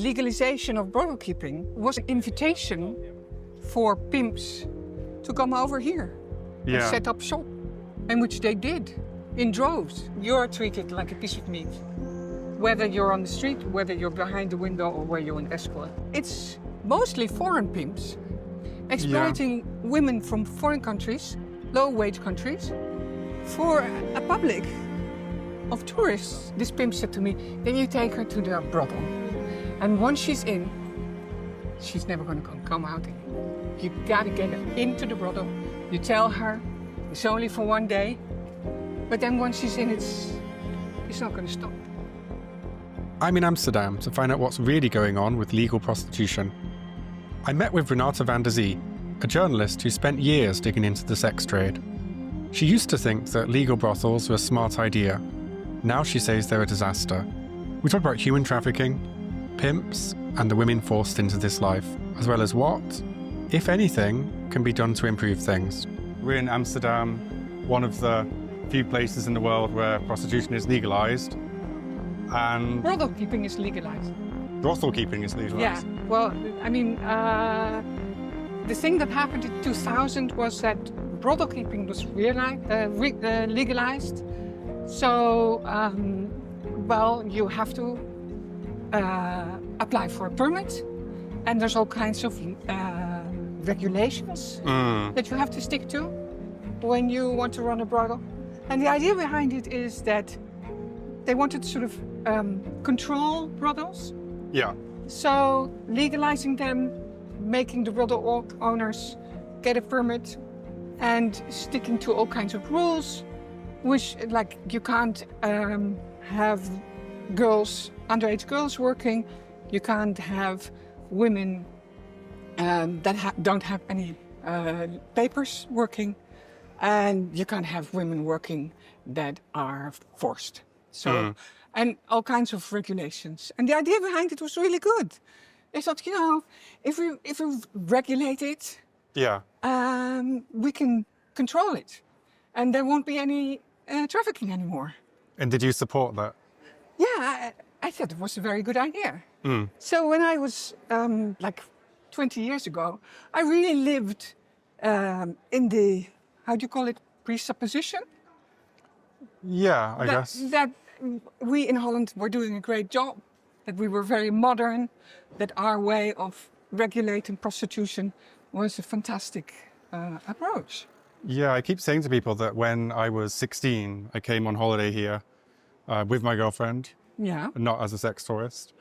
Legalization of brothel keeping was an invitation for pimps to come over here and set up shop, and which they did in droves. You're treated like a piece of meat, whether you're on the street, whether you're behind the window, or where you're an escort. It's mostly foreign pimps exploiting women from foreign countries, low-wage countries, for a public of tourists. This pimp said to me, then you take her to the brothel. And once she's in, she's never going to come out again. You got to get her into the brothel. You tell her it's only for one day, but then once she's in, it's not going to stop. I'm in Amsterdam to find out what's really going on with legal prostitution. I met with Renate van der Zee, a journalist who spent years digging into the sex trade. She used to think that legal brothels were a smart idea. Now she says they're a disaster. We talk about human trafficking, pimps, and the women forced into this life, as well as what, if anything, can be done to improve things. We're in Amsterdam, one of the few places in the world where prostitution is legalized. And brothel keeping is legalized. Brothel keeping is legalized. Yeah, well, I mean, the thing that happened in 2000 was that brothel keeping was legalized. So, well, you have to apply for a permit, and there's all kinds of regulations that you have to stick to when you want to run a brothel. And the idea behind it is that they wanted to sort of control brothels. Yeah. So legalizing them, making the brothel owners get a permit, and sticking to all kinds of rules, which, like, you can't have girls, underage girls working, you can't have women that don't have any papers working, and you can't have women working that are forced. So, and all kinds of regulations. And the idea behind it was really good. They thought, you know, if we regulate it, we can control it, and there won't be any trafficking anymore. And did you support that? Yeah, I thought it was a very good idea. So when I was like 20 years ago, I really lived in the, how do you call it, presupposition? Yeah, I guess. That we in Holland were doing a great job, that we were very modern, that our way of regulating prostitution was a fantastic approach. Yeah, I keep saying to people that when I was 16, I came on holiday here with my girlfriend, not as a sex tourist.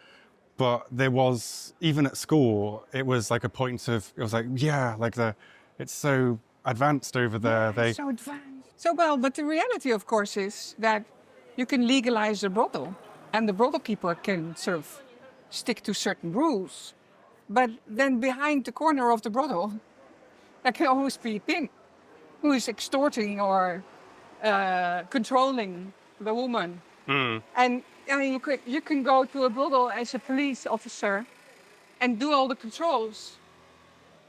But there was, even at school, it was like a point of, it was like, yeah, like it's so advanced over there. Yeah, so advanced. So well, but the reality, of course, is that you can legalize the brothel, and the brothel keeper can sort of stick to certain rules. But then behind the corner of the brothel, there can always be a pimp who is extorting or controlling the woman. And I mean, you can go to a brothel as a police officer and do all the controls.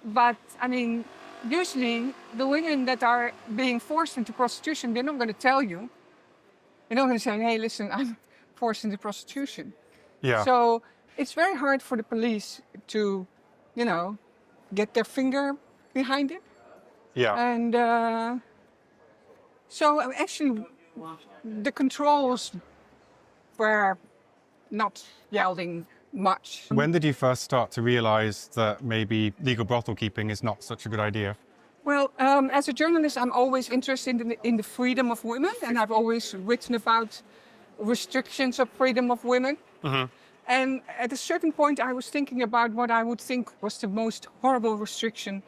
But I mean, usually the women that are being forced into prostitution, they're not going to tell you. They're not going to say, hey, listen, I'm forced into prostitution. Yeah. So it's very hard for the police to, you know, get their finger behind it. Yeah. And so actually the controls were not yielding much. When did you first start to realize that maybe legal brothel keeping is not such a good idea? Well, as a journalist, I'm always interested in the freedom of women, and I've always written about restrictions of freedom of women. And at a certain point, I was thinking about what I would think was the most horrible restriction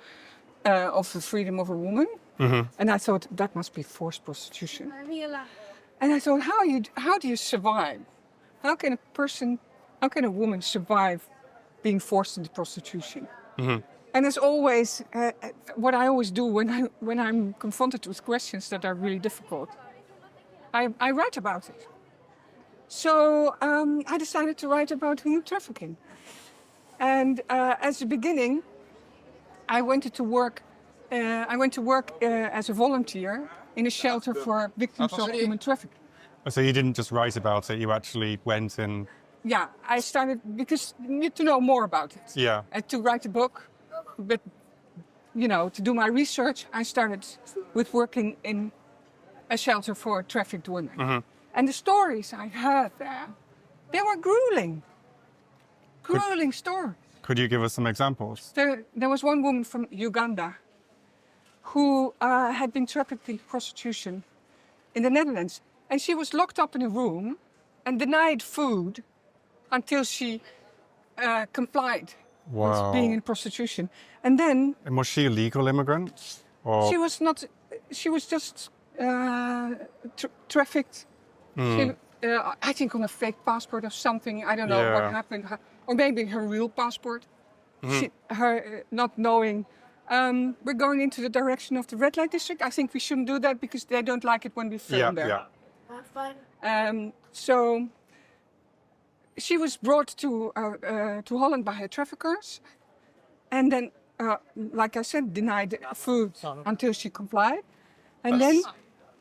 of the freedom of a woman. And I thought, that must be forced prostitution. And I thought, how do you survive? How can a woman survive being forced into prostitution? And it's always what I always do when I'm confronted with questions that are really difficult. I write about it. So I decided to write about human trafficking. And as a beginning, I went to work as a volunteer in a shelter for victims of human trafficking. So you didn't just write about it, you actually went and yeah, I started because you need to know more about it. Yeah. And to write a book, but to do my research, I started with working in a shelter for trafficked women. Mm-hmm. And the stories I heard there, they were grueling. Grueling stories. Could you give us some examples? There was one woman from Uganda who had been trafficked into prostitution in the Netherlands. And she was locked up in a room and denied food until she complied with being in prostitution. And then... And was she a legal immigrant? Or? She was not... She was just trafficked. She, I think on a fake passport or something. I don't know what happened. Or maybe her real passport. Her not knowing... we're going into the direction of the red light district. I think we shouldn't do that because they don't like it when we film there. Yeah. So she was brought to Holland by her traffickers, and then, like I said, denied food until she complied, and then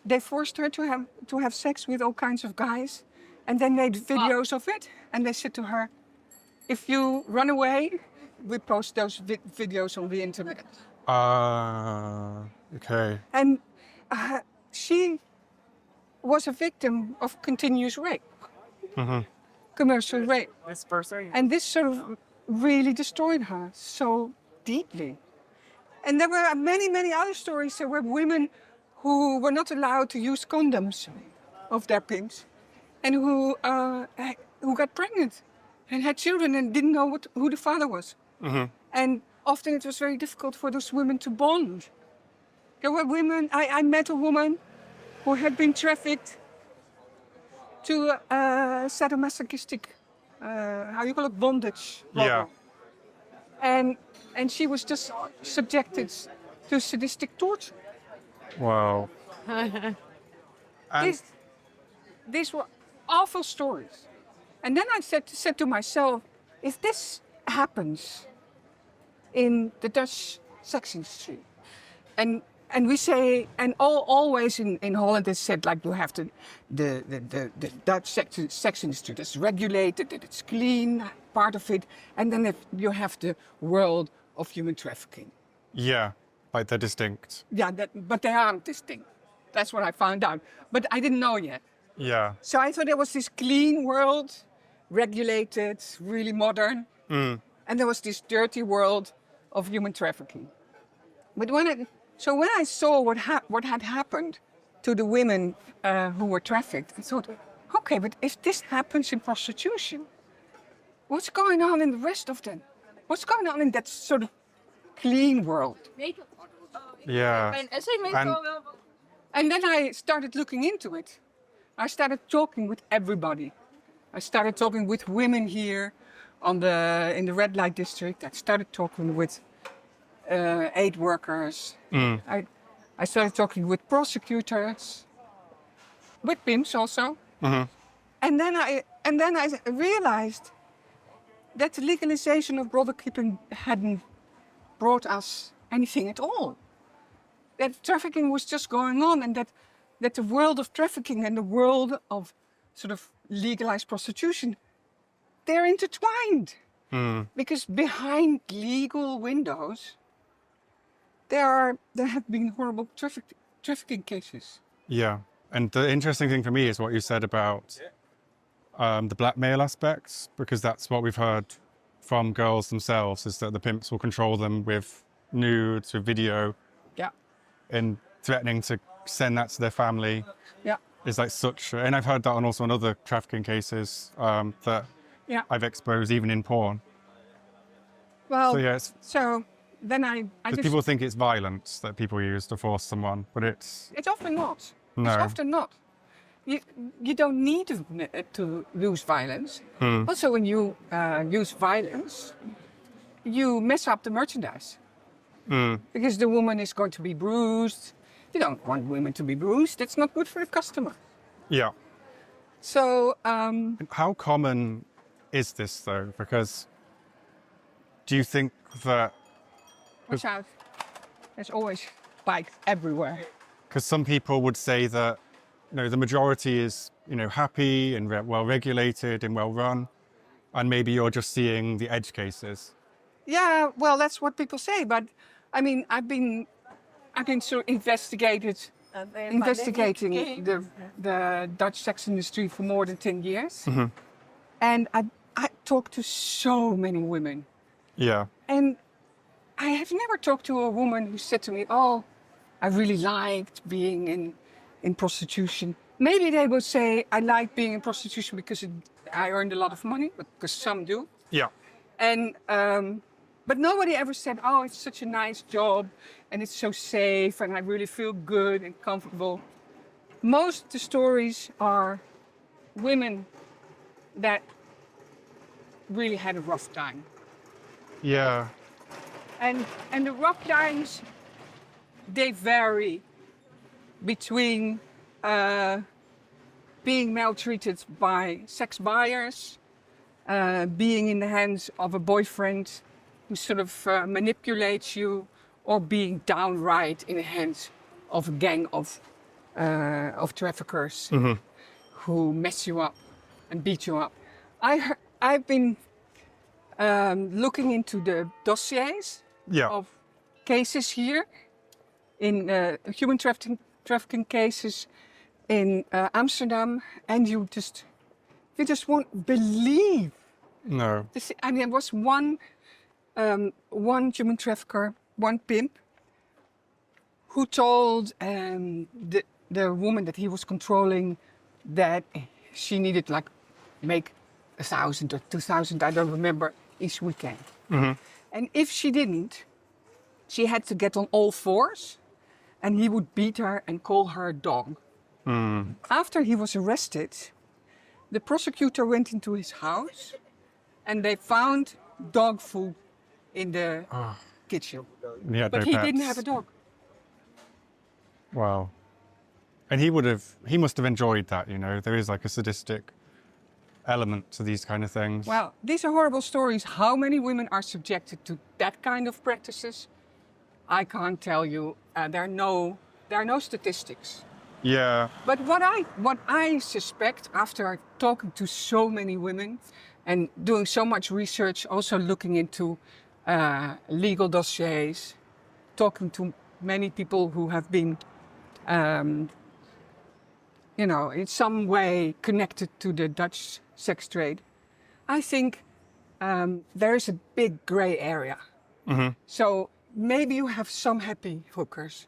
they forced her to have sex with all kinds of guys, and they made videos of it, and they said to her, "If you run away, we post those videos on the internet." Okay. And she was a victim of continuous rape, commercial rape. And this sort of really destroyed her so deeply. And there were many, many other stories. There were women who were not allowed to use condoms of their pimps and who got pregnant and had children and didn't know who the father was. And often it was very difficult for those women to bond. There were women, I met a woman who had been trafficked to sadomasochistic, bondage. Yeah. And she was just subjected to sadistic torture. Wow. These were awful stories. And then I said to myself, if this happens in the Dutch sex industry, and we say, and always in Holland it's said like you have the Dutch sex industry that's regulated, that it's clean, part of it, and then you have the world of human trafficking. Yeah, like they're distinct. Yeah, but they aren't distinct. That's what I found out. But I didn't know yet. Yeah. So I thought there was this clean world, regulated, really modern, and there was this dirty world of human trafficking. But when I saw what had happened to the women who were trafficked, I thought, okay, but if this happens in prostitution, what's going on in the rest of them? What's going on in that sort of clean world? Yeah. And then I started looking into it. I started talking with everybody. I started talking with women here in the red light district. I started talking with aid workers. I started talking with prosecutors, with pimps also. And then I realized that the legalization of brothel keeping hadn't brought us anything at all. That trafficking was just going on, and that the world of trafficking and the world of sort of legalized prostitution, they're intertwined. Because behind legal windows, there have been horrible trafficking cases. Yeah. And the interesting thing for me is what you said about the blackmail aspects, because that's what we've heard from girls themselves, is that the pimps will control them with nudes, with video. Yeah. And threatening to send that to their family. Yeah. Is like such, and I've heard that also on other trafficking cases that I've exposed even in porn. Well, so yeah, so then I just... people think it's violence that people use to force someone, but it's often not. No. It's often not. You don't need to use violence. Also, when you use violence, you mess up the merchandise. Because the woman is going to be bruised. You don't want women to be bruised. That's not good for the customer. Yeah. So... how common is this, though? Because do you think that... Watch out. There's always bikes everywhere. Because some people would say that, the majority is, happy and well-regulated and well-run. and maybe you're just seeing the edge cases. Yeah, well, that's what people say. But I mean, I've been sort of investigating the Dutch sex industry for more than 10 years. And I talked to so many women. Yeah. And I have never talked to a woman who said to me, oh, I really liked being in prostitution. Maybe they would say, I like being in prostitution because I earned a lot of money, because some do. Yeah. And but nobody ever said, oh, it's such a nice job and it's so safe and I really feel good and comfortable. Most of the stories are women that really had a rough time. Yeah. And the rough times, they vary between being maltreated by sex buyers, being in the hands of a boyfriend who sort of manipulates you, or being downright in the hands of a gang of traffickers who mess you up and beat you up. I've been looking into the dossiers of cases here in human trafficking cases in Amsterdam, and you just won't believe. No. I mean, there was one human trafficker, one pimp, who told the woman that he was controlling that she needed like make 1,000 or 2,000, I don't remember, each weekend. And if she didn't, she had to get on all fours, and he would beat her and call her a dog. After he was arrested, the prosecutor went into his house and they found dog food in the kitchen. But he didn't have a dog. Wow. And he must have enjoyed that, you know. There is like a sadistic element to these kind of things. Well, these are horrible stories. How many women are subjected to that kind of practices? I can't tell you. There are no statistics. Yeah. But what I suspect, after talking to so many women and doing so much research, also looking into legal dossiers, talking to many people who have been, in some way connected to the Dutch sex trade, I think there is a big gray area. So maybe you have some happy hookers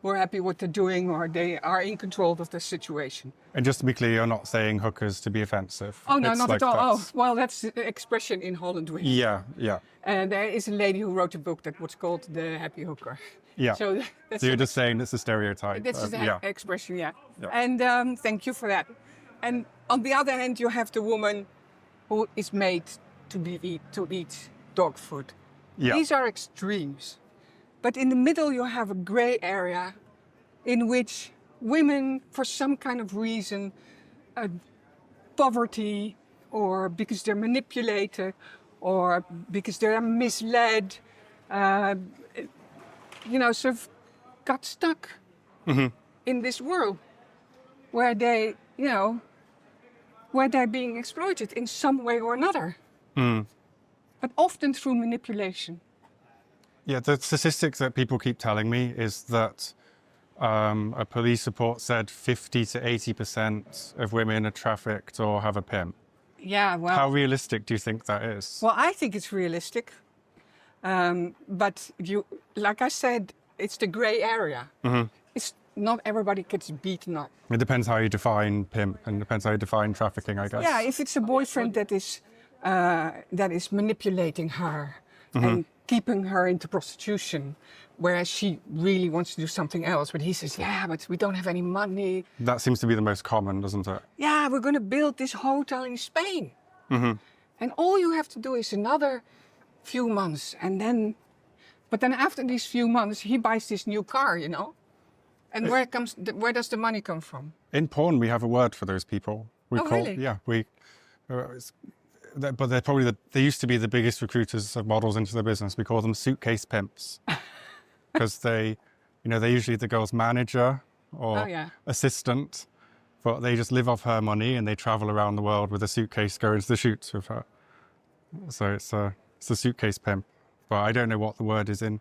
who are happy what they're doing, or they are in control of the situation. And just to be clear, you're not saying hookers to be offensive. Oh, no, It's not like at all. that's- Oh, well, that's the expression in Holland. Yeah, yeah, And there is a lady who wrote a book that was called The Happy Hooker. yeah. So that's So you're just saying it's a stereotype. that's the yeah. expression, yeah. Yeah. And thank you for that. And on the other hand, you have the woman who is made to eat dog food. Yeah. These are extremes. But in the middle, you have a gray area in which women, for some kind of reason, poverty, or because they're manipulated, or because they're misled, sort of got stuck in this world where they're being exploited in some way or another. But often through manipulation. Yeah, the statistics that people keep telling me is that a police report said 50 to 80% of women are trafficked or have a pimp. Yeah, well... How realistic do you think that is? Well, I think it's realistic. But like I said, it's the gray area. It's not everybody gets beaten up. It depends how you define pimp, and depends how you define trafficking, I guess. Yeah, if it's a boyfriend that is manipulating her and keeping her into prostitution, whereas she really wants to do something else, but he says, yeah, but we don't have any money. That seems to be the most common, doesn't it? Yeah, we're going to build this hotel in Spain. And all you have to do is another few months, but then after these few months, he buys this new car, And where does the money come from? In porn, we have a word for those people. Really? Yeah, but they're probably they used to be the biggest recruiters of models into the business. We call them suitcase pimps, because they're usually the girl's manager or assistant, but they just live off her money and they travel around the world with a suitcase going to the shoots with her. So it's a suitcase pimp, but I don't know what the word is in.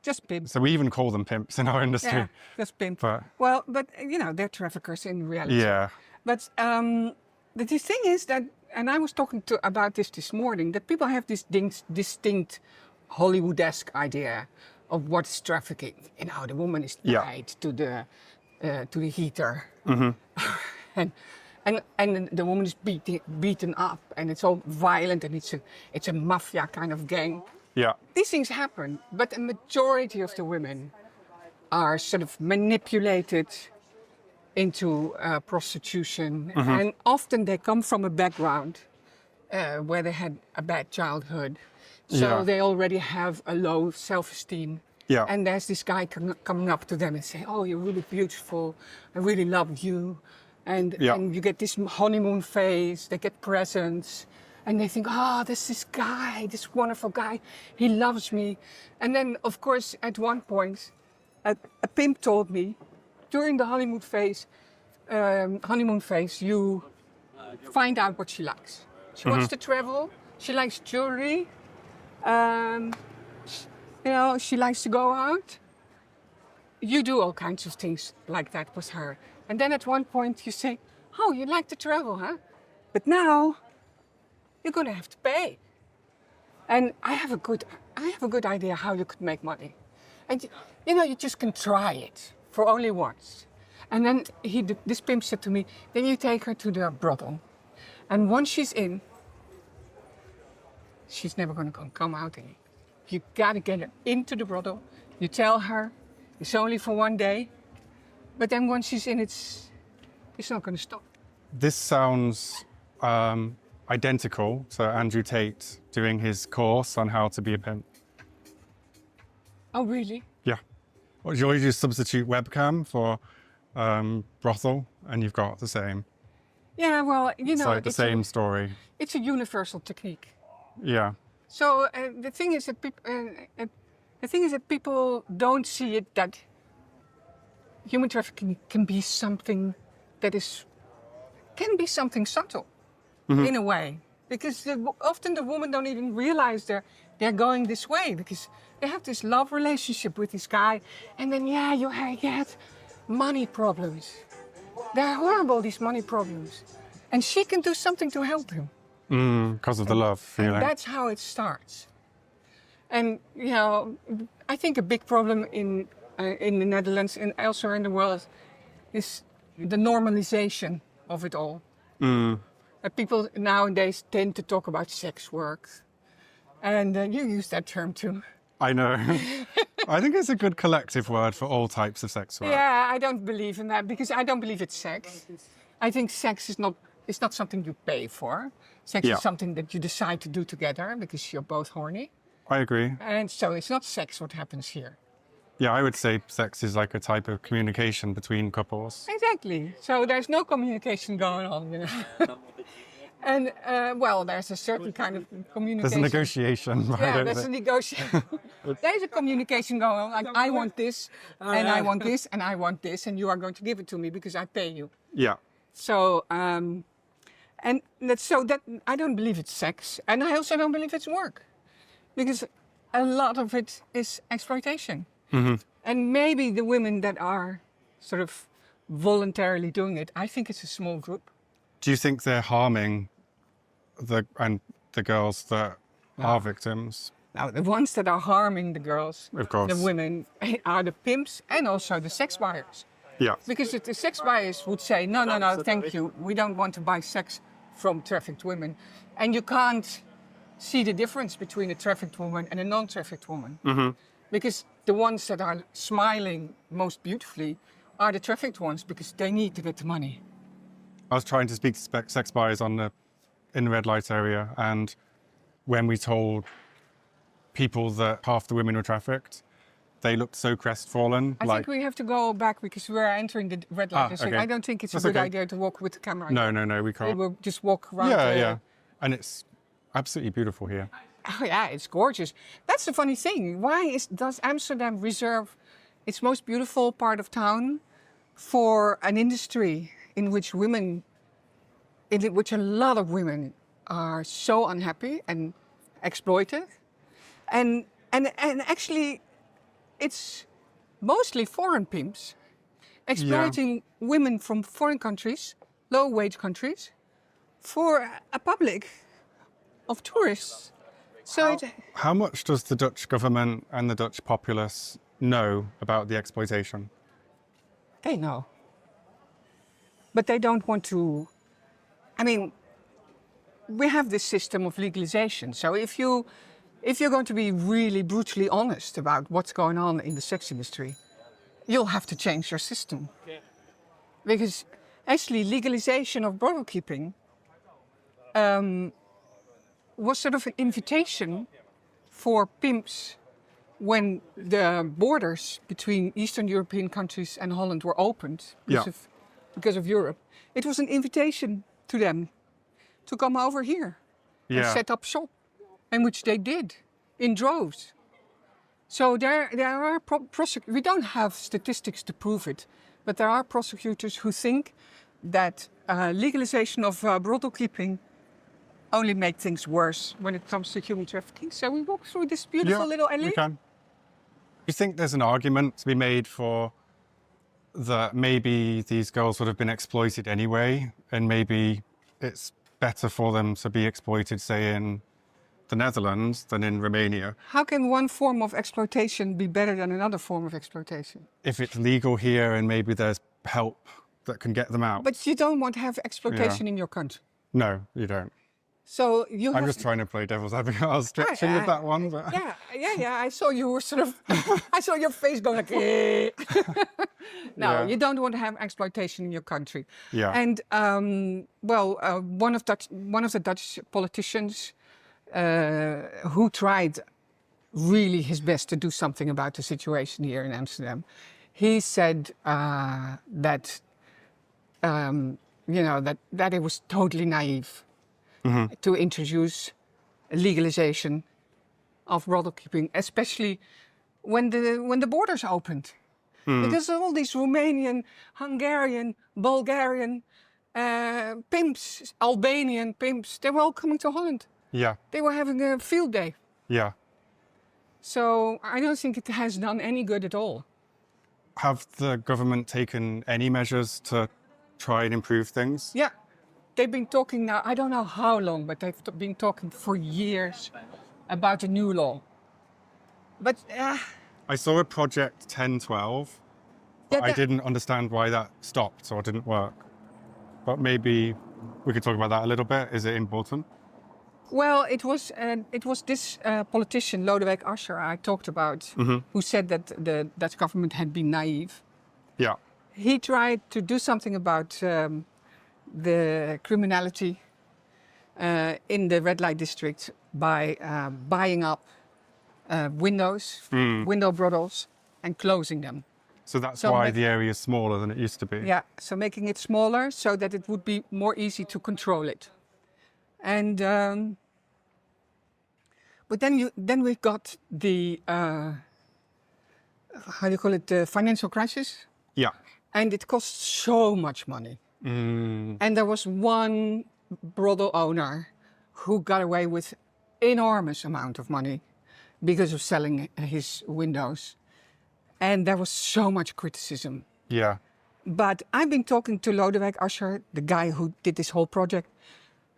Just pimp. So we even call them pimps in our industry. Yeah, just pimp. But well, but you know, they're traffickers in reality. yeah, But the thing is that, and I was talking about this morning, that people have this distinct Hollywood-esque idea of what is trafficking. You know, the woman is tied to the heater, and the woman is beaten up, and it's all violent, and it's a mafia kind of gang. yeah, These things happen, but the majority of the women are sort of manipulated into prostitution, and often they come from a background where they had a bad childhood, so they already have a low self-esteem. yeah, And there's this guy coming up to them and saying, "Oh, you're really beautiful. I really love you," and you get this honeymoon phase. They get presents. And they think, oh, there's this guy, this wonderful guy, he loves me. And then, of course, at one point, a pimp told me, during the honeymoon phase, you find out what she likes. She wants to travel, she likes jewelry, you know, she likes to go out. You do all kinds of things like that with her. And then at one point you say, oh, you like to travel, huh? But now, you're going to have to pay. And I have a good idea how you could make money. And you know, you just can try it for only once. And then this pimp said to me, then you take her to the brothel. And once she's in, she's never going to come out again. You got to get her into the brothel. You tell her it's only for one day. But then once she's in, it's not going to stop. This sounds identical to Andrew Tate doing his course on how to be a pimp. Oh, really? Yeah. Well, you just substitute webcam for brothel, and you've got the same. Yeah, well, you know, It's like the same story. It's a universal technique. Yeah. So the thing is that people don't see it, that human trafficking can be something subtle in a way, because often the women don't even realize they're going this way, because they have this love relationship with this guy, and then you have money problems. They're horrible, these money problems, and she can do something to help him. Because of the love feeling. And that's how it starts. And you know, I think a big problem in the Netherlands and elsewhere in the world is the normalization of it all. People nowadays tend to talk about sex work, and you use that term too. I know. I think it's a good collective word for all types of sex work. Yeah, I don't believe in that, because I don't believe it's sex. I think sex is not something you pay for. Sex is something that you decide to do together because you're both horny. I agree. And so it's not sex what happens here. Yeah, I would say sex is like a type of communication between couples. Exactly. So there's no communication going on, you know. And, well, there's a certain kind of communication. There's a negotiation. Yeah, there's a negotiation. There's a communication going on, like, I want this, and I want this, and I want this, and you are going to give it to me because I pay you. Yeah. So, and that I don't believe it's sex, and I also don't believe it's work, because a lot of it is exploitation. And maybe the women that are sort of voluntarily doing it, I think it's a small group. Do you think they're harming the girls that are victims? Now, the ones that are harming the girls, Of course. the women, are the pimps and also the sex buyers. Yeah. Because if the sex buyers would say, no, thank you, we don't want to buy sex from trafficked women. And you can't see the difference between a trafficked woman and a non-trafficked woman. Because the ones that are smiling most beautifully are the trafficked ones, because they need to get the money. I was trying to speak to sex buyers in the red light area, and when we told people that half the women were trafficked, they looked so crestfallen. I think we have to go back because we're entering the red light district. Okay. I don't think it's That's a good okay. idea to walk with the camera. No, we can't. We'll just walk around. Yeah. And it's absolutely beautiful here. Oh yeah, it's gorgeous. That's the funny thing. Why does Amsterdam reserve its most beautiful part of town for an industry in which a lot of women are so unhappy and exploited. And actually, it's mostly foreign pimps exploiting women from foreign countries, low-wage countries, for a public of tourists. So how much does the Dutch government and the Dutch populace know about the exploitation? they know. But they don't want to... I mean, we have this system of legalization. So if you're going to be really brutally honest about what's going on in the sex industry, you'll have to change your system. Because actually legalization of brothel keeping was sort of an invitation for pimps when the borders between Eastern European countries and Holland were opened because of Europe. It was an invitation to them to come over here and set up shop, and which they did in droves. So there are we don't have statistics to prove it, but there are prosecutors who think that legalization of brothel keeping only make things worse when it comes to human trafficking. So we walk through this beautiful little alley. We can. You think there's an argument to be made for that maybe these girls would have been exploited anyway, and maybe it's better for them to be exploited, say, in the Netherlands than in Romania? How can one form of exploitation be better than another form of exploitation? If it's legal here and maybe there's help that can get them out. But you don't want to have exploitation in your country. No, you don't. So I'm just trying to play devil's advocate. I was stretching with that one. But... Yeah. I saw you were sort of... I saw your face going like... No, you don't want to have exploitation in your country. Yeah. And, one of the Dutch politicians who tried really his best to do something about the situation here in Amsterdam, he said that it was totally naive to introduce legalization of brothel keeping, especially when the borders opened. Because all these Romanian, Hungarian, Bulgarian pimps, Albanian pimps, they were all coming to Holland. Yeah. They were having a field day. Yeah. So I don't think it has done any good at all. Have the government taken any measures to try and improve things? Yeah. They've been talking now, I don't know how long, but they've been talking for years about a new law. But I saw a project 1012. I didn't understand why that stopped or didn't work. But maybe we could talk about that a little bit. Is it important? Well, it was this politician, Lodewijk Asscher, I talked about, who said that the Dutch government had been naive. Yeah. He tried to do something about the criminality in the red light district by buying up window brothels, and closing them. So that's why the area is smaller than it used to be? Yeah, so making it smaller so that it would be more easy to control it. And but then we got the how do you call it, the financial crisis? Yeah. And it cost so much money. And there was one brothel owner who got away with enormous amount of money because of selling his windows. And there was so much criticism. Yeah. But I've been talking to Lodewijk Asscher, the guy who did this whole project,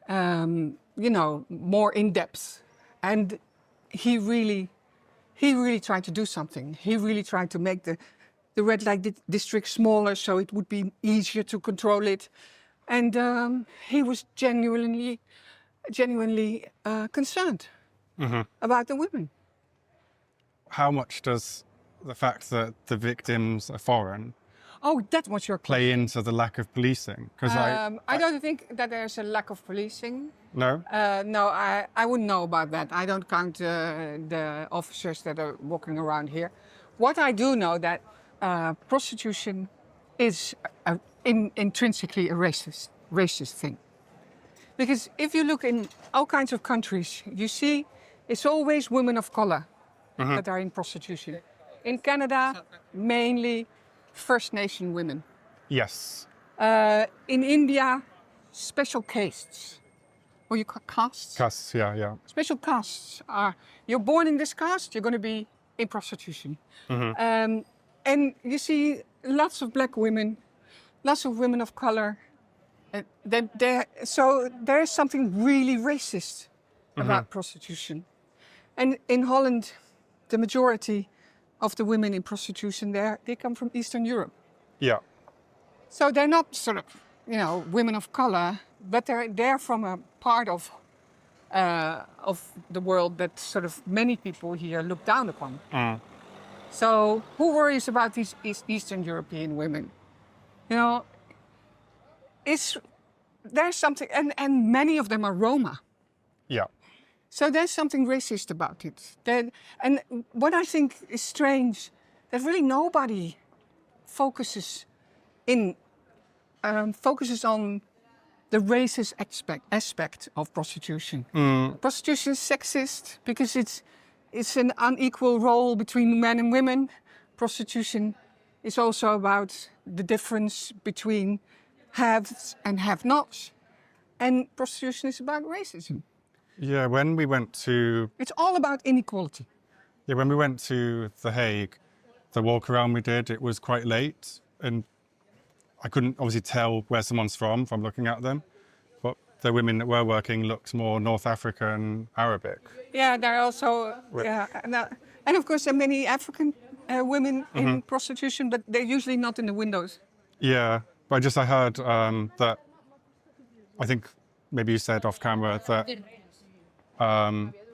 more in depth. And he really tried to do something. He really tried to make the red light district smaller so it would be easier to control it. And he was genuinely concerned about the women. How much does the fact that the victims are foreign that was your play into the lack of policing? Because I don't think that there's a lack of policing. No? No, I wouldn't know about that. I don't count the officers that are walking around here. What I do know that prostitution is intrinsically a racist thing. Because if you look in all kinds of countries, you see it's always women of color that are in prostitution. In Canada, mainly First Nation women. Yes. In India, special castes. Or you call castes? Castes, yeah. Special castes are, you're born in this caste, you're going to be in prostitution. And you see lots of black women, lots of women of color. So there is something really racist about prostitution. And in Holland, the majority of the women in prostitution there, they come from Eastern Europe. Yeah. So they're not sort of, women of color, but they're from a part of the world that sort of many people here look down upon. So who worries about these Eastern European women? There's something, and many of them are Roma. Yeah. So there's something racist about it. And what I think is strange, that really nobody focuses on the racist aspect of prostitution. Prostitution is sexist because it's an unequal role between men and women. Prostitution is also about the difference between haves and have-nots. And prostitution is about racism. Yeah, when we went to... It's all about inequality. Yeah, when we went to The Hague, the walk around we did, it was quite late. And I couldn't obviously tell where someone's from looking at them. But the women that were working looked more North African, Arabic. Yeah, there are also... Yeah, and of course there are many African women in prostitution, but they're usually not in the windows. Yeah, but I heard that... I think maybe you said off camera that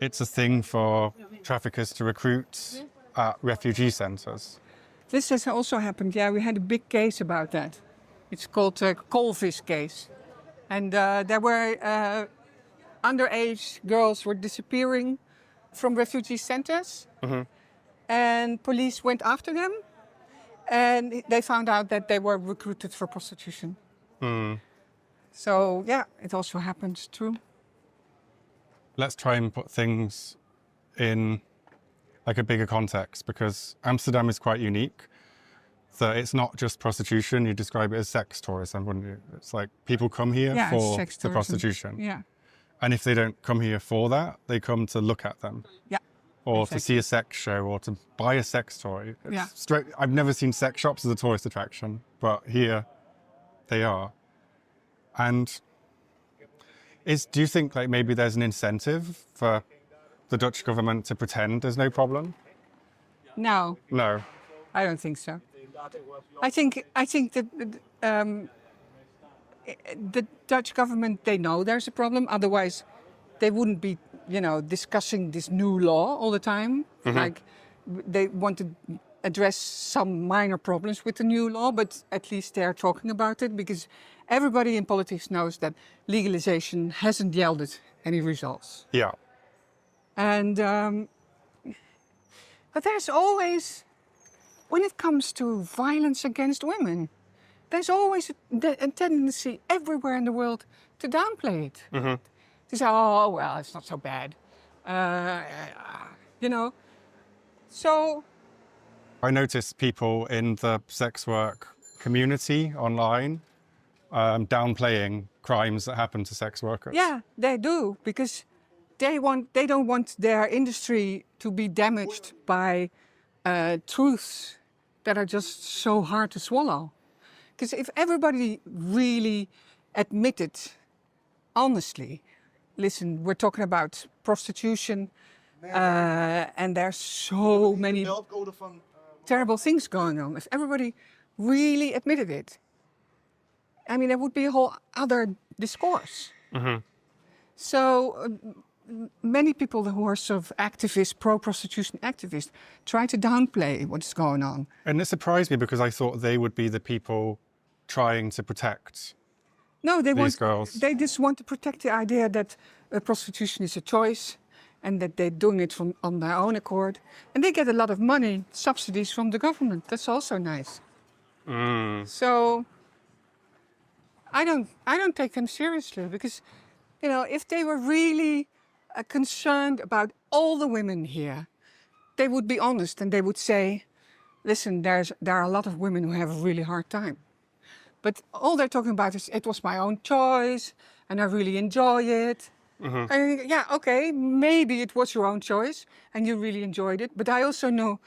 it's a thing for traffickers to recruit at refugee centres. This has also happened, yeah. We had a big case about that. It's called the Colvis case. And there were underage girls were disappearing from refugee centres. And police went after them. And they found out that they were recruited for prostitution. So, yeah, it also happens too. Let's try and put things in like a bigger context, because Amsterdam is quite unique. So it's not just prostitution, you describe it as sex tourism, wouldn't you? It's like people come here for the prostitution. Yeah. And if they don't come here for that, they come to look at them. Yeah. Or to see a sex show, or to buy a sex toy. I've never seen sex shops as a tourist attraction, but here they are. And do you think like maybe there's an incentive for the Dutch government to pretend there's no problem? No. No. I don't think so. I think that the Dutch government, they know there's a problem. Otherwise, they wouldn't be, discussing this new law all the time. Like they want to address some minor problems with the new law, but at least they're talking about it, because everybody in politics knows that legalization hasn't yielded any results. Yeah. And but there's always, when it comes to violence against women, there's always a tendency everywhere in the world to downplay it. To say, oh, well, it's not so bad. So... I noticed people in the sex work community online downplaying crimes that happen to sex workers. Yeah, they do, because they don't want their industry to be damaged by truths that are just so hard to swallow. Because if everybody really admitted honestly, listen, we're talking about prostitution, and there's so many terrible things going on. If everybody really admitted it, I mean, there would be a whole other discourse. So many people who are sort of activists, pro-prostitution activists, try to downplay what's going on. And it surprised me, because I thought they would be the people trying to protect these girls. They just want to protect the idea that prostitution is a choice, and that they're doing it on their own accord. And they get a lot of money, subsidies from the government. That's also nice. So I don't take them seriously, because, if they were really concerned about all the women here, they would be honest and they would say, listen, there are a lot of women who have a really hard time. But all they're talking about is, it was my own choice and I really enjoy it. And I think, yeah, okay, maybe it was your own choice and you really enjoyed it. But I also know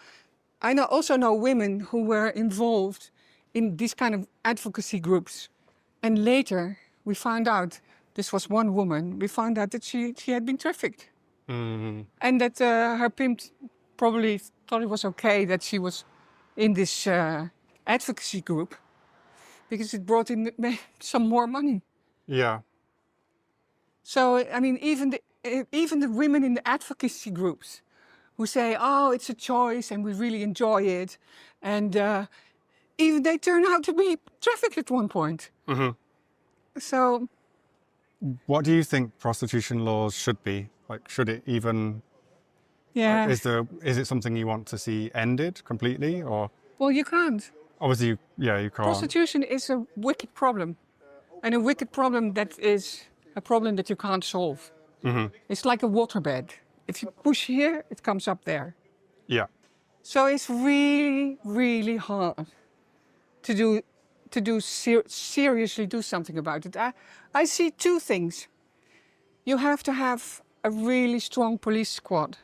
women who were involved in these kind of advocacy groups. And later we found out, this was one woman, we found out that she had been trafficked. And that her pimp probably thought it was okay that she was in this advocacy group because it brought in some more money. Yeah. So, I mean, even the women in the advocacy groups who say, oh, it's a choice and we really enjoy it. And even they turn out to be trafficked at one point. So... What do you think prostitution laws should be? Like, should it even... Yeah. Is it something you want to see ended completely, or? Well, you can't. Obviously, you can't. Prostitution is a wicked problem. And a wicked problem that is a problem that you can't solve. It's like a waterbed. If you push here, it comes up there. Yeah. So it's really, really hard to seriously do something about it. I see two things. You have to have a really strong police squad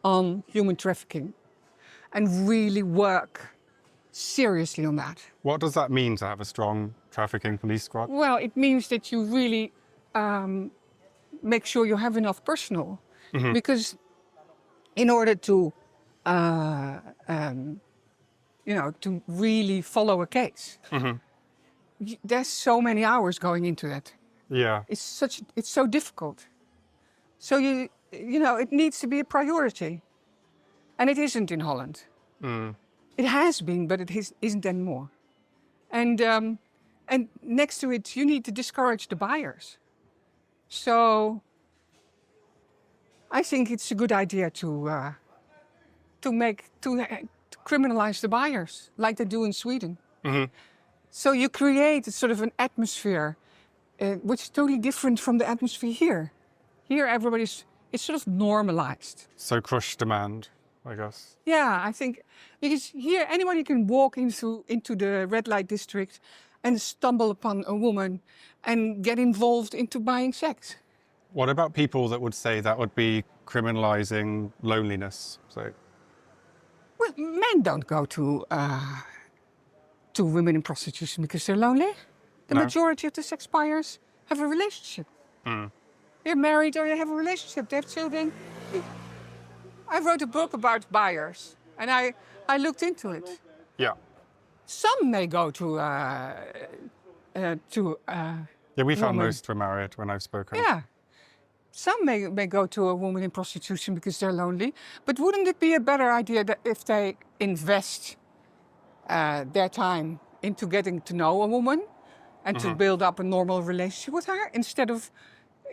on human trafficking and really work seriously on that. What does that mean, to have a strong trafficking police squad? Well, it means that you really make sure you have enough personnel. Because in order to, to really follow a case, there's so many hours going into that. Yeah. It's so difficult. So it needs to be a priority, and it isn't in Holland. It has been, but it isn't anymore. And next to it, you need to discourage the buyers. So I think it's a good idea to criminalize the buyers, like they do in Sweden. So you create a sort of an atmosphere which is totally different from the atmosphere here. Here, it's sort of normalized. So crush demand, I guess. Yeah, I think, because here anybody can walk into the red light district and stumble upon a woman and get involved into buying sex. What about people that would say that would be criminalizing loneliness? So, well, men don't go to women in prostitution because they're lonely. The majority of the sex buyers have a relationship. They're married or they have a relationship. They have children. I wrote a book about buyers, and I looked into it. yeah. Some may go to Yeah, we found woman. most were married when I've spoken. Yeah. Some may go to a woman in prostitution because they're lonely. But wouldn't it be a better idea that if they invest their time into getting to know a woman and to build up a normal relationship with her, instead of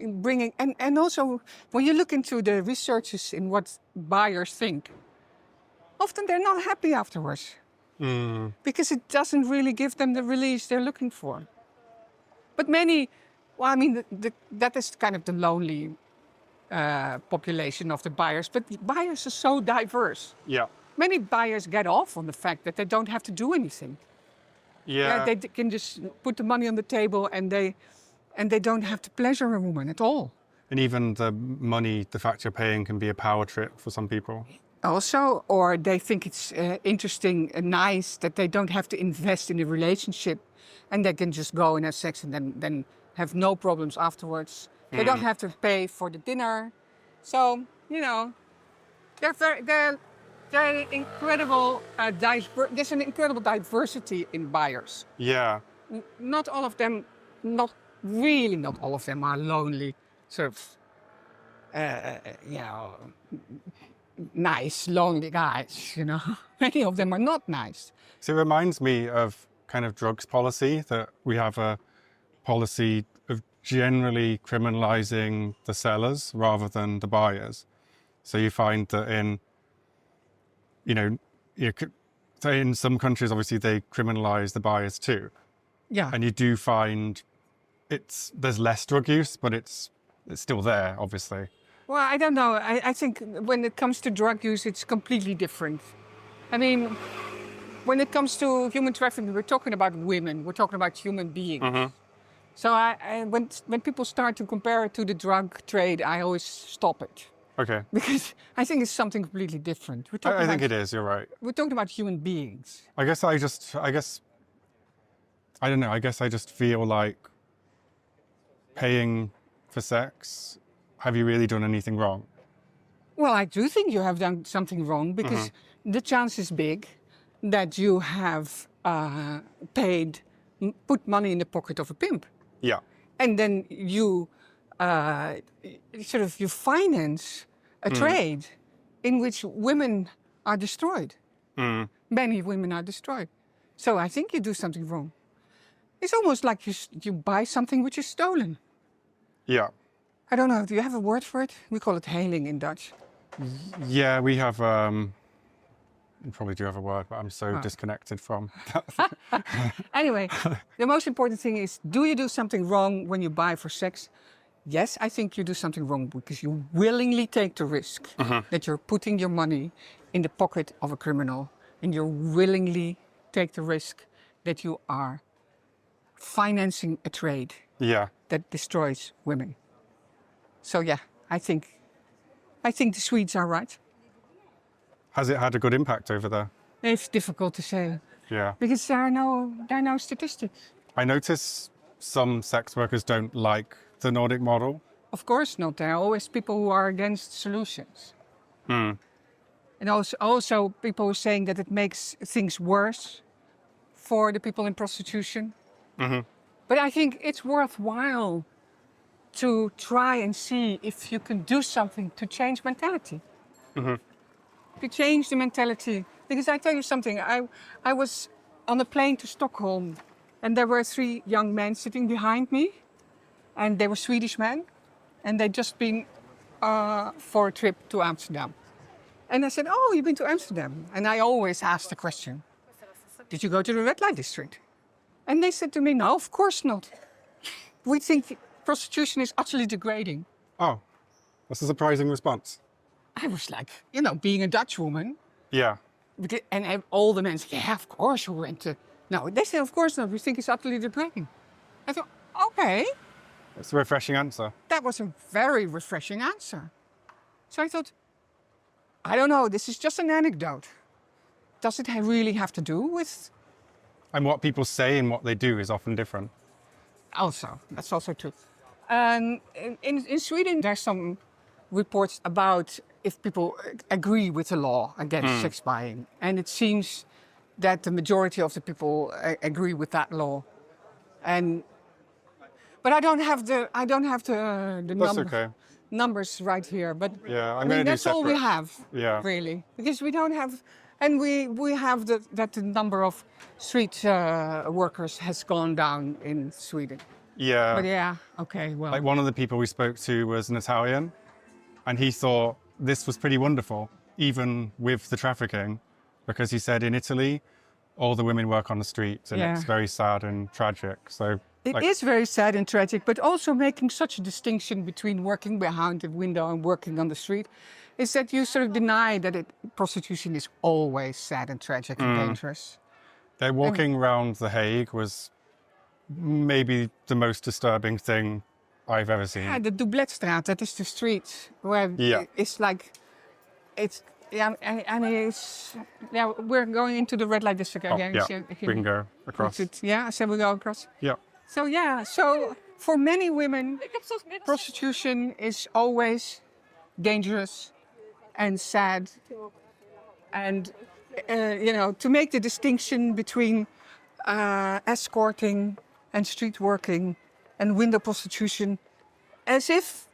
bringing... And also, when you look into the researches in what buyers think, often they're not happy afterwards. Because it doesn't really give them the release they're looking for. But many... Well, I mean, that is kind of the lonely population of the buyers. But the buyers are so diverse. Yeah. Many buyers get off on the fact that they don't have to do anything. Yeah. They can just put the money on the table and they don't have to pleasure a woman at all. And even the money, the fact you're paying can be a power trip for some people. Also, or they think it's interesting and nice that they don't have to invest in a relationship and they can just go and have sex and then have no problems afterwards. They don't have to pay for the dinner. So, they're incredible. There's an incredible diversity in buyers. Yeah. Not all of them are lonely, sort of, nice, lonely guys, Many of them are not nice. So it reminds me of kind of drugs policy, that we have a policy of generally criminalizing the sellers rather than the buyers. So you find that in some countries, obviously, they criminalize the buyers too. Yeah. And you do find there's less drug use, but it's still there, obviously. Well, I don't know. I think when it comes to drug use, it's completely different. I mean, when it comes to human trafficking, we're talking about women. We're talking about human beings. So when people start to compare it to the drug trade, I always stop it. Okay. Because I think it's something completely different. I think it is, you're right. We're talking about human beings. I don't know, I guess I just feel like paying for sex, have you really done anything wrong? Well, I do think you have done something wrong because the chance is big that you have put money in the pocket of a pimp. Yeah. And then you you finance a trade in which women are destroyed. Many women are destroyed. So I think you do something wrong. It's almost like you buy something which is stolen. Yeah. I don't know, do you have a word for it? We call it hailing in Dutch. Yeah, we have, you probably do have a word, but I'm so disconnected from that. Anyway, the most important thing is, do you do something wrong when you buy for sex? Yes, I think you do something wrong because you willingly take the risk that you're putting your money in the pocket of a criminal, and you willingly take the risk that you are financing a trade that destroys women. So yeah, I think the Swedes are right. Has it had a good impact over there? It's difficult to say. Yeah. Because there are no statistics. I notice some sex workers don't like the Nordic model. Of course not. There are always people who are against solutions. And also people who are saying that it makes things worse for the people in prostitution. But I think it's worthwhile to try and see if you can do something to change mentality. To change the mentality. Because I tell you something, I was on a plane to Stockholm and there were 3 young men sitting behind me and they were Swedish men and they'd just been for a trip to Amsterdam. And I said, oh, you've been to Amsterdam? And I always ask the question, did you go to the red light district? And they said to me, no, of course not. We think prostitution is utterly degrading. Oh, that's a surprising response. I was like, being a Dutch woman. Yeah. And all the men said, yeah, of course we went to... No, they said, of course not, we think it's utterly degrading. I thought, okay. It's a refreshing answer. That was a very refreshing answer. So I thought, I don't know, this is just an anecdote. Does it really have to do with... And what people say and what they do is often different. Also, that's also true. And in Sweden, there's some reports about if people agree with the law against sex buying. And it seems that the majority of the people agree with that law. But I don't have the numbers right here. But yeah, that's all we have, really. Because we don't have... And we have that the number of street workers has gone down in Sweden. Yeah. But yeah, okay, well. Like one of the people we spoke to was an Italian, and he thought this was pretty wonderful, even with the trafficking, because he said in Italy, all the women work on the streets, and it's very sad and tragic. So it is very sad and tragic, but also making such a distinction between working behind the window and working on the street is that you sort of deny that prostitution is always sad and tragic and dangerous. They're walking around The Hague was maybe the most disturbing thing I've ever seen. Yeah, the Dubletstraat, that is the street where it's like, we're going into the red light district again. Yeah, we can go across. Yeah, so we go across. Yeah. So for many women, prostitution is always dangerous and sad. And, to make the distinction between escorting and street working and window prostitution, as if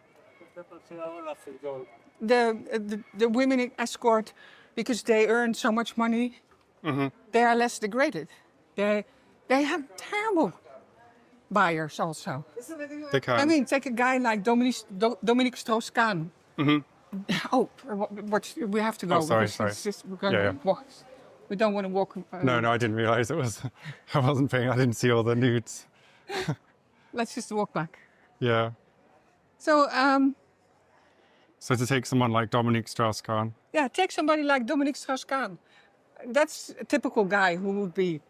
the women in escort, because they earn so much money, they are less degraded. They have terrible buyers also. They can. I mean, take a guy like Dominique Strauss-Kahn. Oh, we have to go. Oh, sorry. We don't want to walk. No, I didn't realize it was. I wasn't paying. I didn't see all the nudes. Let's just walk back. Yeah. So. So to take someone like Dominique Strauss-Kahn. Yeah, take somebody like Dominique Strauss-Kahn. That's a typical guy who would be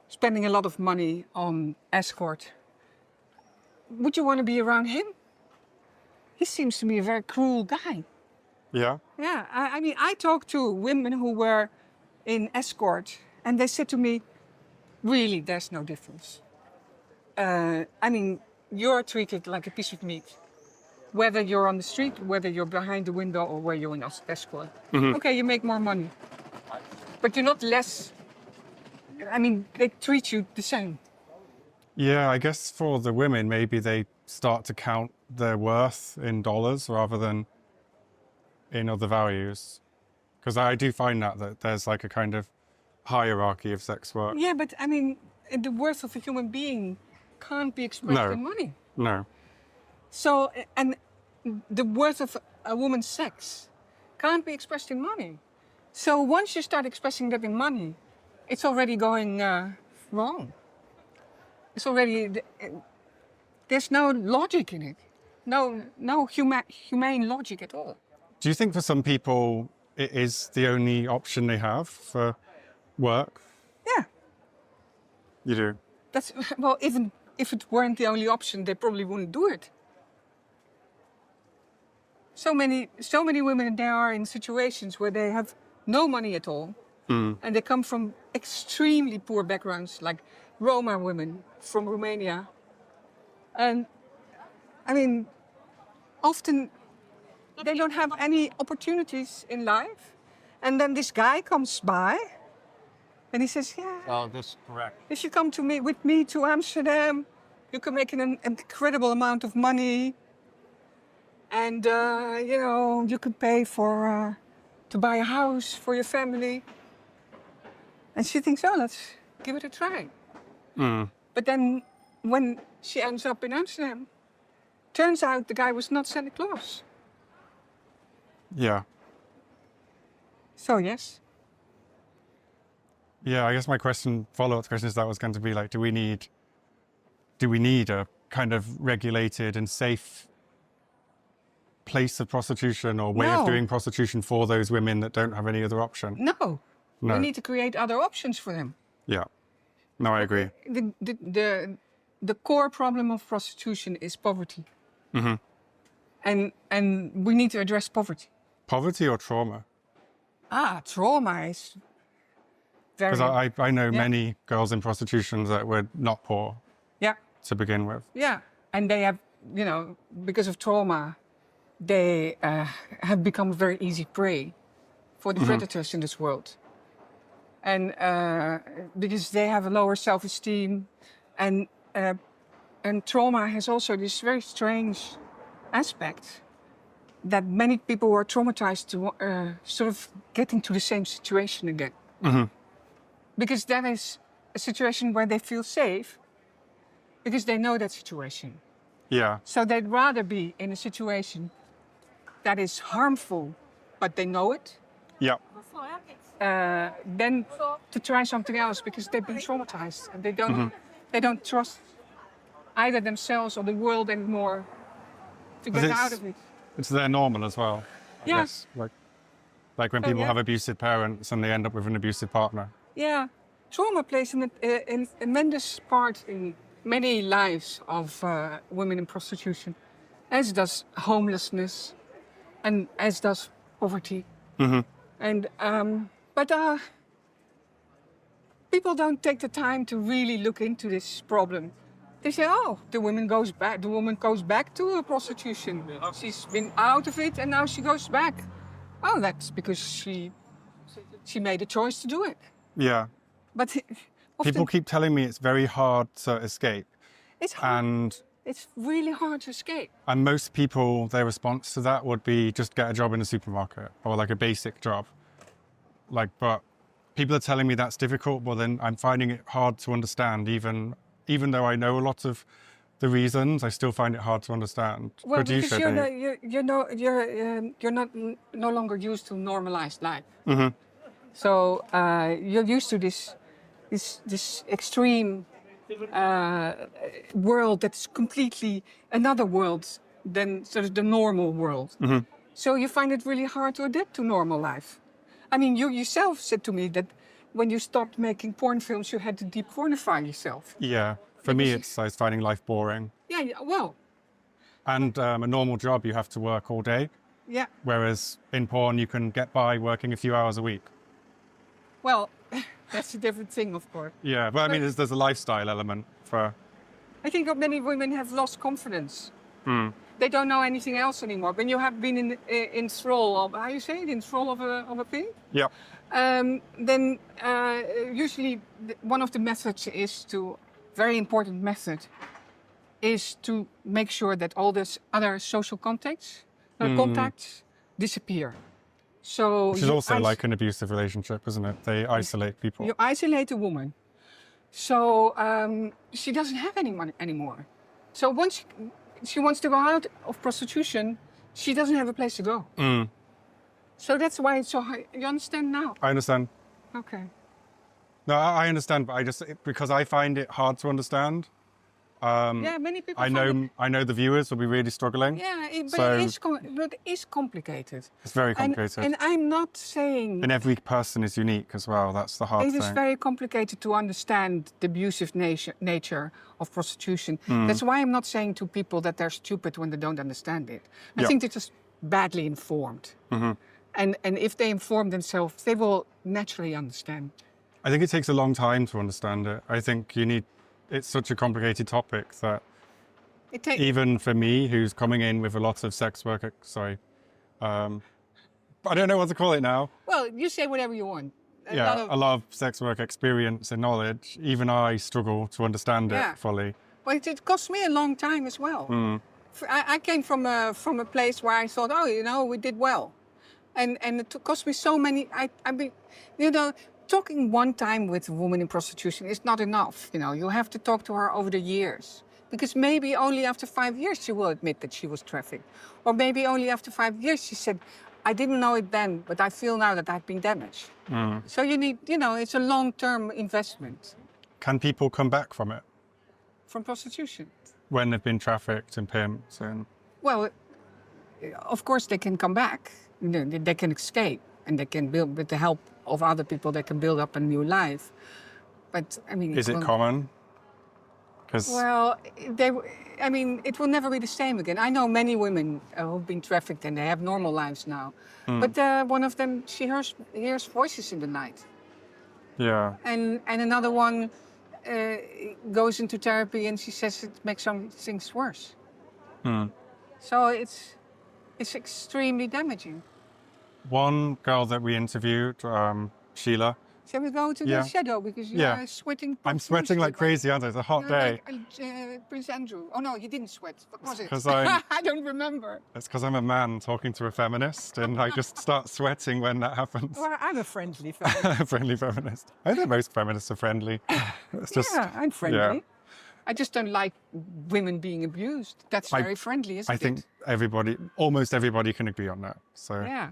spending a lot of money on escort. would you want to be around him? He seems to me a very cruel guy. Yeah. Yeah, I mean, I talked to women who were in escort, and they said to me, really, there's no difference. I mean, you're treated like a piece of meat. Whether you're on the street, whether you're behind the window, or where you're in escort. Okay, you make more money. But you're not less... I mean, they treat you the same. Yeah, I guess for the women, maybe they start to count their worth in dollars rather than in other values. Because I do find that there's like a kind of hierarchy of sex work. Yeah, but I mean, the worth of a human being can't be expressed in money. No. So, and the worth of a woman's sex can't be expressed in money. So once you start expressing that in money, it's already going wrong. It's already, there's no logic in it. No humane logic at all. Do you think for some people it is the only option they have for work? Yeah. You do? That's, well, even if it weren't the only option, they probably wouldn't do it. So many women, they are in situations where they have no money at all. And they come from extremely poor backgrounds, like Roma women from Romania. And I mean, often they don't have any opportunities in life. And then this guy comes by and he says, yeah, Oh, that's correct. if you come with me to Amsterdam, you can make an incredible amount of money. And, you know, you can pay to buy a house for your family. And she thinks, oh, let's give it a try. But then when she ends up in Amsterdam, turns out the guy was not Santa Claus. Yeah. So, yes. Yeah, I guess my follow-up question is that was going to be like, do we need a kind of regulated and safe place of prostitution or way of doing prostitution for those women that don't have any other option? No. We need to create other options for them. Yeah. No, I agree. The core problem of prostitution is poverty. And we need to address poverty. Poverty or trauma? Trauma is very... Because I know many girls in prostitution that were not poor to begin with. Yeah, and they have, you know, because of trauma, they have become very easy prey for the predators in this world. And because they have a lower self-esteem, and trauma has also this very strange aspect that many people who are traumatized to sort of get into the same situation again. Because that is a situation where they feel safe, because they know that situation. Yeah. So they'd rather be in a situation that is harmful, but they know it, than to try something else because they've been traumatized and they don't trust either themselves or the world anymore to get out of it. It's their normal as well. Yes. Like when people have abusive parents and they end up with an abusive partner. Yeah. Trauma plays a tremendous part in many lives of women in prostitution, as does homelessness and as does poverty. And but people don't take the time to really look into this problem. They say, oh, the woman goes back to prostitution. She's been out of it and now she goes back. Oh, that's because she made a choice to do it. Yeah. But people keep telling me it's very hard to escape. It's hard. And it's really hard to escape. And most people, their response to that would be just get a job in a supermarket or like a basic job. But people are telling me that's difficult, well then I'm finding it hard to understand even though I know a lot of the reasons, I still find it hard to understand. Well, because you're no longer used to normalized life. So you're used to this extreme world that's completely another world than sort of the normal world. So you find it really hard to adapt to normal life. I mean, you yourself said to me that when you stopped making porn films, you had to depornify yourself. Yeah, for me, I was finding life boring. Well. And a normal job, you have to work all day. Yeah. Whereas in porn, you can get by working a few hours a week. Well, that's a different thing, of course. Yeah, but I mean, there's a lifestyle element for... I think that many women have lost confidence. They don't know anything else anymore. When you have been in thrall of, how you say it, in thrall of a pimp? Yeah. Then usually one of the methods is very important method, is to make sure that all these other social contacts disappear. So which is also like an abusive relationship, isn't it? They isolate people. You isolate a woman. So she doesn't have anyone anymore. So once she wants to go out of prostitution, she doesn't have a place to go. So that's why it's so hard. You understand now? I understand. Okay. No, I understand, but because I find it hard to understand. Yeah, many people. I know the viewers will be really struggling. Yeah, but it is complicated. It's very complicated. And I'm not saying. And every person is unique as well. That's the hard thing. It is very complicated to understand the abusive nature of prostitution. That's why I'm not saying to people that they're stupid when they don't understand it. I think they're just badly informed. And if they inform themselves, they will naturally understand. I think it takes a long time to understand it. I think it's such a complicated topic that even for me, who's coming in with a lot of sex work, I don't know what to call it now. Well, you say whatever you want. A lot of sex work experience and knowledge. Even I struggle to understand it fully. But it cost me a long time as well. I came from a place where I thought, we did well. And it cost me so many, talking one time with a woman in prostitution is not enough. You have to talk to her over the years. Because maybe only after 5 years she will admit that she was trafficked. Or maybe only after 5 years she said, I didn't know it then, but I feel now that I've been damaged. So you need, it's a long-term investment. Can people come back from it? From prostitution? When they've been trafficked and pimped and... Well, of course they can come back. They can escape and they can build, with the help of other people, they can build up a new life. But, I mean... Is it common? Well, it will never be the same again. I know many women who've been trafficked and they have normal lives now. But one of them, she hears voices in the night. Yeah. And another one goes into therapy and she says it makes some things worse. So it's extremely damaging. One girl that we interviewed, Sheila. Shall we go to the shadow because you're sweating? I'm sweating like crazy, aren't I? It's a hot day. Like, Prince Andrew. Oh no, you didn't sweat. What was it? Because I don't remember. It's because I'm a man talking to a feminist, and I just start sweating when that happens. Well, I'm a friendly feminist. A friendly feminist. I think most feminists are friendly. It's just, I'm friendly. Yeah. I just don't like women being abused. That's very friendly, isn't it? I think almost everybody can agree on that. So. Yeah.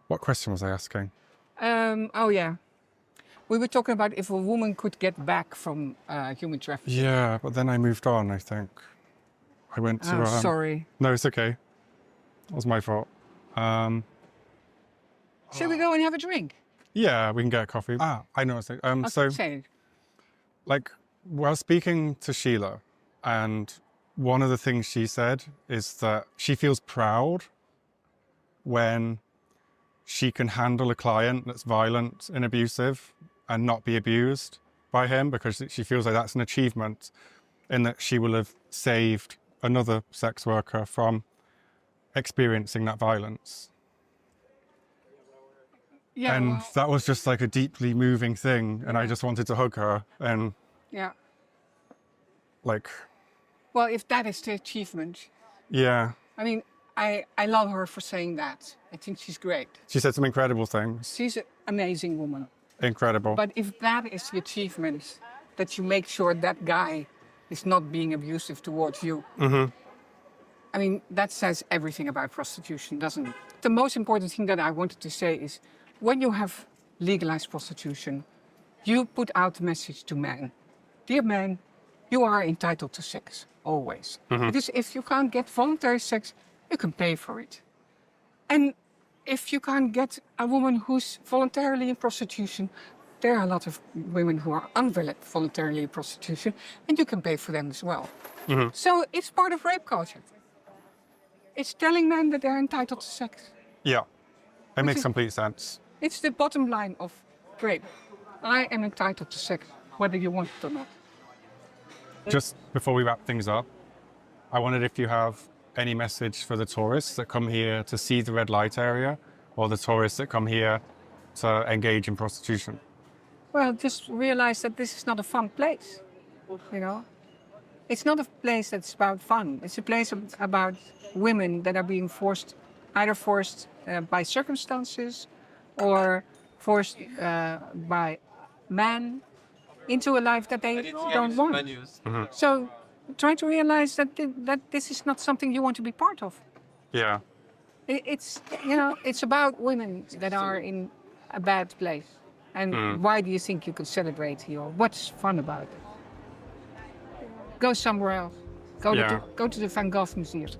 What question was I asking? We were talking about if a woman could get back from human trafficking. Yeah, but then I moved on, I think. I went to... sorry. No, it's okay. It was my fault. Shall we go and have a drink? Yeah, we can get a coffee. I know what I'm saying. While speaking to Sheila, and one of the things she said is that she feels proud when she can handle a client that's violent and abusive and not be abused by him, because she feels like that's an achievement in that she will have saved another sex worker from experiencing that violence. Yeah, and that was just like a deeply moving thing, and I just wanted to hug her and... Yeah. Like... Well, if that is the achievement... Yeah. I mean, I love her for saying that. I think she's great. She said some incredible things. She's an amazing woman. Incredible. But if that is the achievement, that you make sure that guy is not being abusive towards you, I mean, that says everything about prostitution, doesn't it? The most important thing that I wanted to say is, when you have legalized prostitution, you put out the message to men. Dear men, you are entitled to sex, always. Because if you can't get voluntary sex, you can pay for it. And if you can't get a woman who's voluntarily in prostitution, there are a lot of women who are involuntarily in prostitution, and you can pay for them as well. So it's part of rape culture. It's telling men that they're entitled to sex. Yeah, it makes complete sense. It's the bottom line of rape. I am entitled to sex, whether you want it or not. Just before we wrap things up, I wondered if you have any message for the tourists that come here to see the red light area, or the tourists that come here to engage in prostitution. Well, just realize that this is not a fun place, you know? It's not a place that's about fun. It's a place about women that are being forced, either forced by circumstances or forced by men into a life that they don't want. So try to realize that this is not something you want to be part of. Yeah. It's, you know, it's about women that are in a bad place. And why do you think you could celebrate here? What's fun about it? Go somewhere else. Go to the Van Gogh Museum.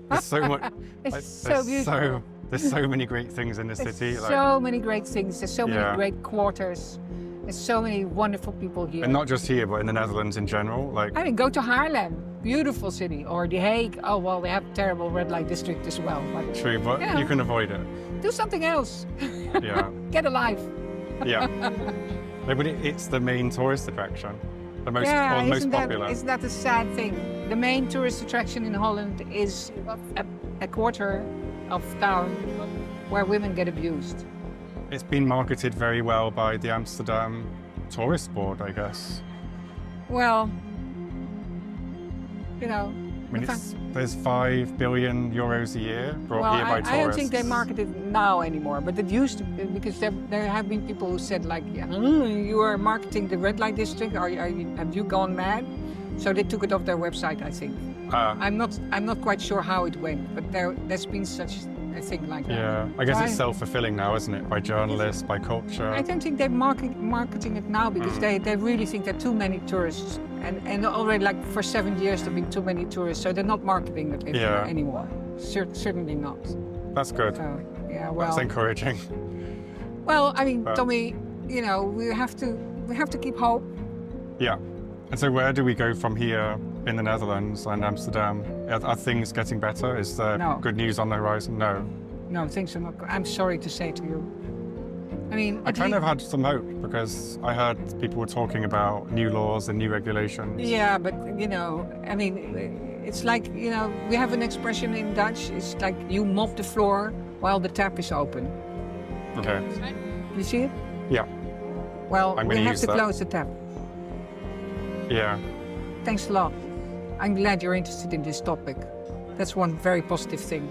There's so much. It's so beautiful. There's so many great things in the city. So many great things. There's so many great quarters. There's so many wonderful people here. And not just here, but in the Netherlands in general. I mean, go to Haarlem, beautiful city, or The Hague. Oh well, they have a terrible red light district as well. But, true, but you can avoid it. Do something else. Yeah. Get a life. Yeah. But it's the main tourist attraction, the most most popular. Isn't that a sad thing? The main tourist attraction in Holland is a quarter of town where women get abused. It's been marketed very well by the Amsterdam Tourist Board, I guess. Well, you know. I mean, there's 5 billion euros a year brought here by tourists. I don't think they market it now anymore, but it used to, because there have been people who said like, you are marketing the red light district, have you gone mad? So they took it off their website, I think. I'm not quite sure how it went, but there's been such a thing like that. Yeah, I guess it's self-fulfilling now, isn't it? By journalists, by culture. I don't think they're marketing it now because they really think there are too many tourists. And already like for 7 years there have been too many tourists, so they're not marketing it anymore. Certainly not. That's good. Yeah, well. That's encouraging. Well, I mean, Tommy, you know, we have to keep hope. Yeah. And so where do we go from here in the Netherlands and Amsterdam? Are things getting better? Is there good news on the horizon? No. No, things are not good. I'm sorry to say to you. I mean, I kind of had some hope because I heard people were talking about new laws and new regulations. Yeah, but you know, I mean, it's like, you know, we have an expression in Dutch. It's like you mop the floor while the tap is open. Okay. You see it? Yeah. Well, we have to close the tap. Yeah. Thanks a lot. I'm glad you're interested in this topic. That's one very positive thing.